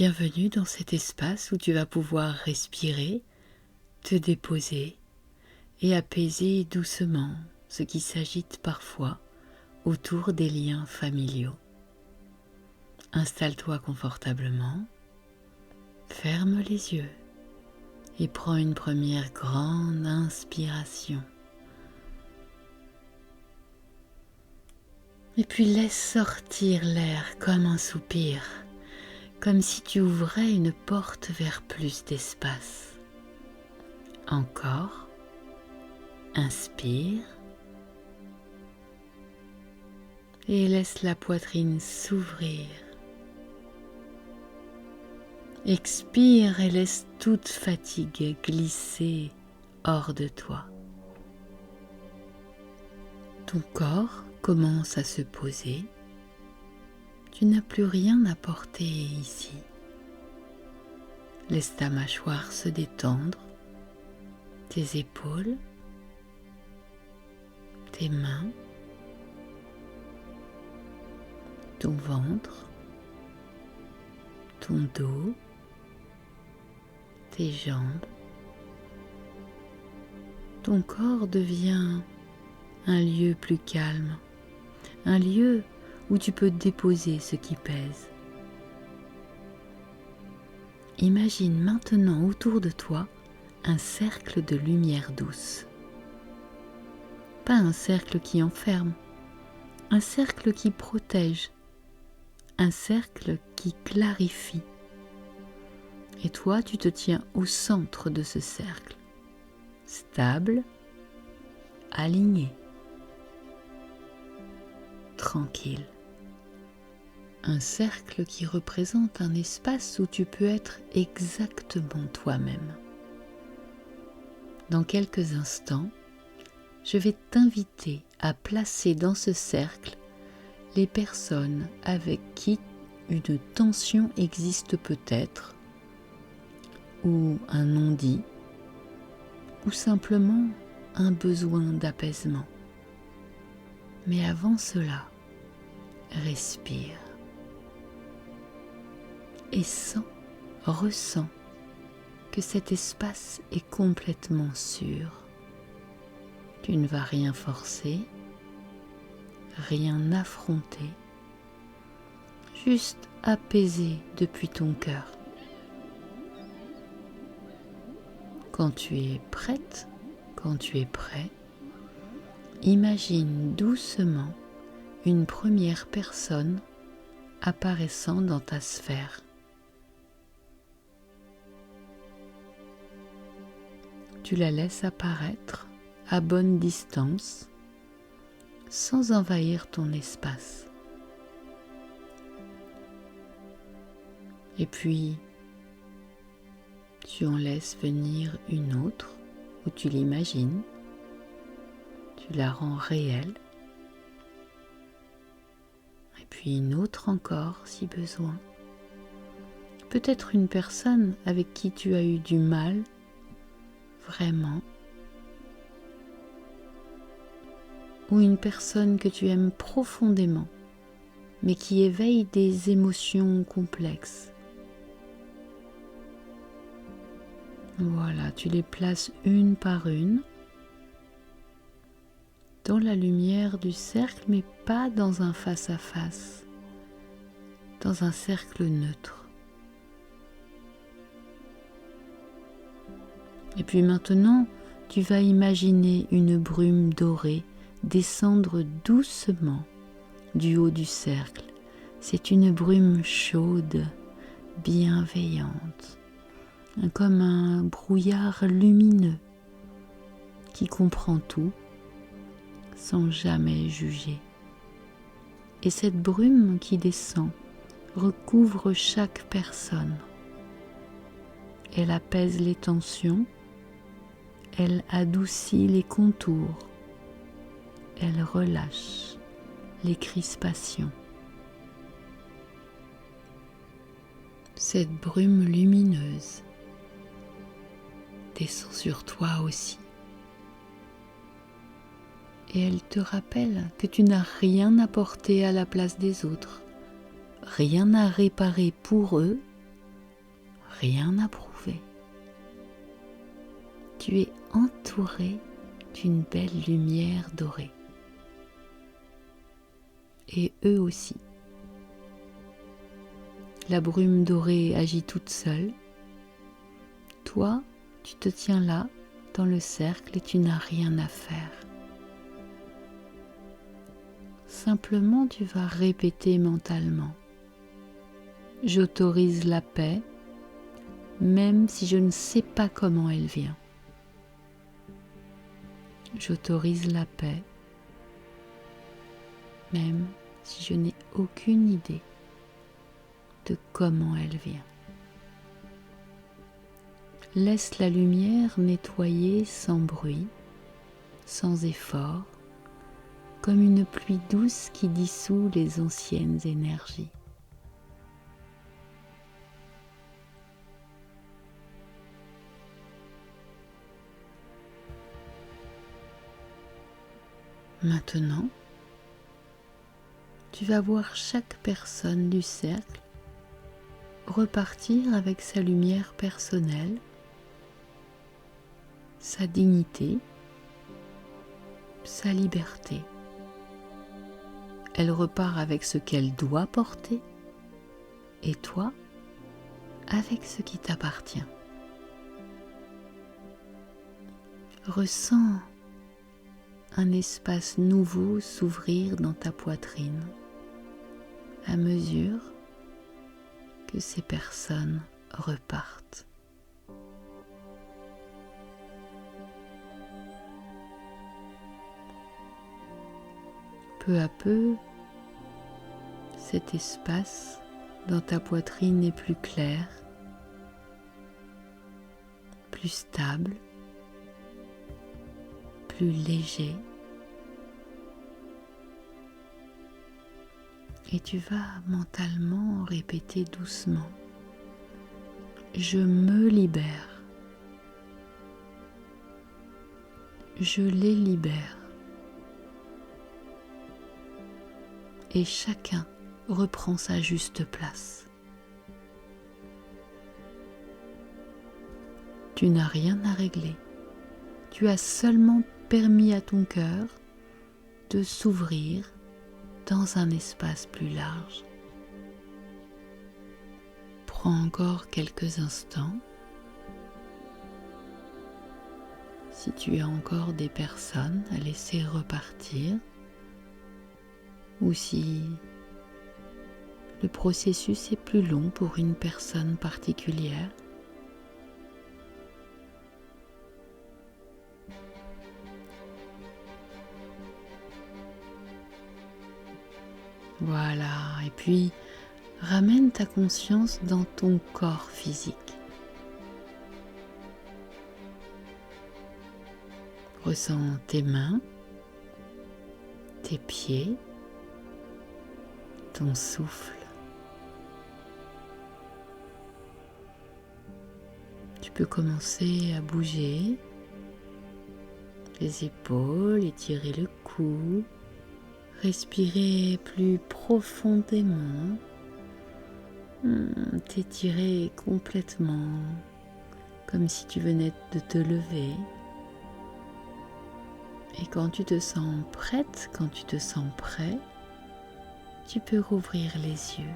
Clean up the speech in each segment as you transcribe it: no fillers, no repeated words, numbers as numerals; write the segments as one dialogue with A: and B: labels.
A: Bienvenue dans cet espace où tu vas pouvoir respirer, te déposer et apaiser doucement ce qui s'agite parfois autour des liens familiaux. Installe-toi confortablement, ferme les yeux et prends une première grande inspiration. Et puis laisse sortir l'air comme un soupir, comme si tu ouvrais une porte vers plus d'espace. Encore, inspire et laisse la poitrine s'ouvrir. Expire et laisse toute fatigue glisser hors de toi. Ton corps commence à se poser. Tu n'as plus rien à porter ici. Laisse ta mâchoire se détendre, tes épaules, tes mains, ton ventre, ton dos, tes jambes. Ton corps devient un lieu plus calme, un lieu où tu peux déposer ce qui pèse. Imagine maintenant autour de toi un cercle de lumière douce. Pas un cercle qui enferme, un cercle qui protège, un cercle qui clarifie. Et toi, tu te tiens au centre de ce cercle, stable, aligné, tranquille. Un cercle qui représente un espace où tu peux être exactement toi-même. Dans quelques instants, je vais t'inviter à placer dans ce cercle les personnes avec qui une tension existe peut-être, ou un non-dit, ou simplement un besoin d'apaisement. Mais avant cela, respire. Et ressens que cet espace est complètement sûr. Tu ne vas rien forcer, rien affronter, juste apaiser depuis ton cœur. Quand tu es prête, quand tu es prêt, imagine doucement une première personne apparaissant dans ta sphère. Tu la laisses apparaître à bonne distance, sans envahir ton espace. Et puis, tu en laisses venir une autre, où tu l'imagines, tu la rends réelle, et puis une autre encore si besoin. Peut-être une personne avec qui tu as eu du mal, vraiment, ou une personne que tu aimes profondément, mais qui éveille des émotions complexes. Voilà, tu les places une par une dans la lumière du cercle, mais pas dans un face-à-face, dans un cercle neutre. Et puis maintenant, tu vas imaginer une brume dorée descendre doucement du haut du cercle. C'est une brume chaude, bienveillante, comme un brouillard lumineux qui comprend tout sans jamais juger. Et cette brume qui descend recouvre chaque personne. Elle apaise les tensions, elle adoucit les contours, elle relâche les crispations. Cette brume lumineuse descend sur toi aussi. Et elle te rappelle que tu n'as rien à porter à la place des autres, rien à réparer pour eux rien à prouver. Tu es entouré d'une belle lumière dorée. Et eux aussi. La brume dorée agit toute seule. Toi, tu te tiens là, dans le cercle, et tu n'as rien à faire. Simplement, tu vas répéter mentalement. J'autorise la paix, même si je ne sais pas comment elle vient. J'autorise la paix, même si je n'ai aucune idée de comment elle vient. Laisse la lumière nettoyer sans bruit, sans effort, comme une pluie douce qui dissout les anciennes énergies. Maintenant, tu vas voir chaque personne du cercle repartir avec sa lumière personnelle, sa dignité, sa liberté. Elle repart avec ce qu'elle doit porter et toi avec ce qui t'appartient. Ressens un espace nouveau s'ouvrir dans ta poitrine à mesure que ces personnes repartent. Peu à peu, cet espace dans ta poitrine est plus clair, plus stable, plus léger. Et tu vas mentalement répéter doucement: je me libère, je les libère. Et chacun reprend sa juste place. Tu n'as rien à régler. Tu as seulement permis à ton cœur de s'ouvrir dans un espace plus large. Prends encore quelques instants. Si tu as encore des personnes à laisser repartir, ou si le processus est plus long pour une personne particulière, voilà, et puis ramène ta conscience dans ton corps physique. Ressens tes mains, tes pieds, ton souffle. Tu peux commencer à bouger les épaules, étirer le cou, respirer plus profondément, t'étirer complètement, comme si tu venais de te lever. Et quand tu te sens prête, quand tu te sens prêt, tu peux rouvrir les yeux.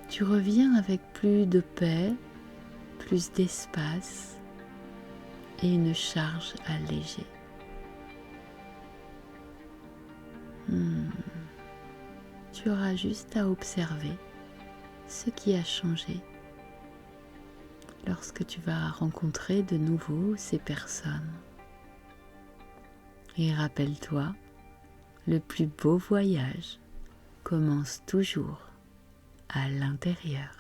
A: Tu reviens avec plus de paix, plus d'espace et une charge allégée. Tu auras juste à observer ce qui a changé lorsque tu vas rencontrer de nouveau ces personnes. Et rappelle-toi, le plus beau voyage commence toujours à l'intérieur.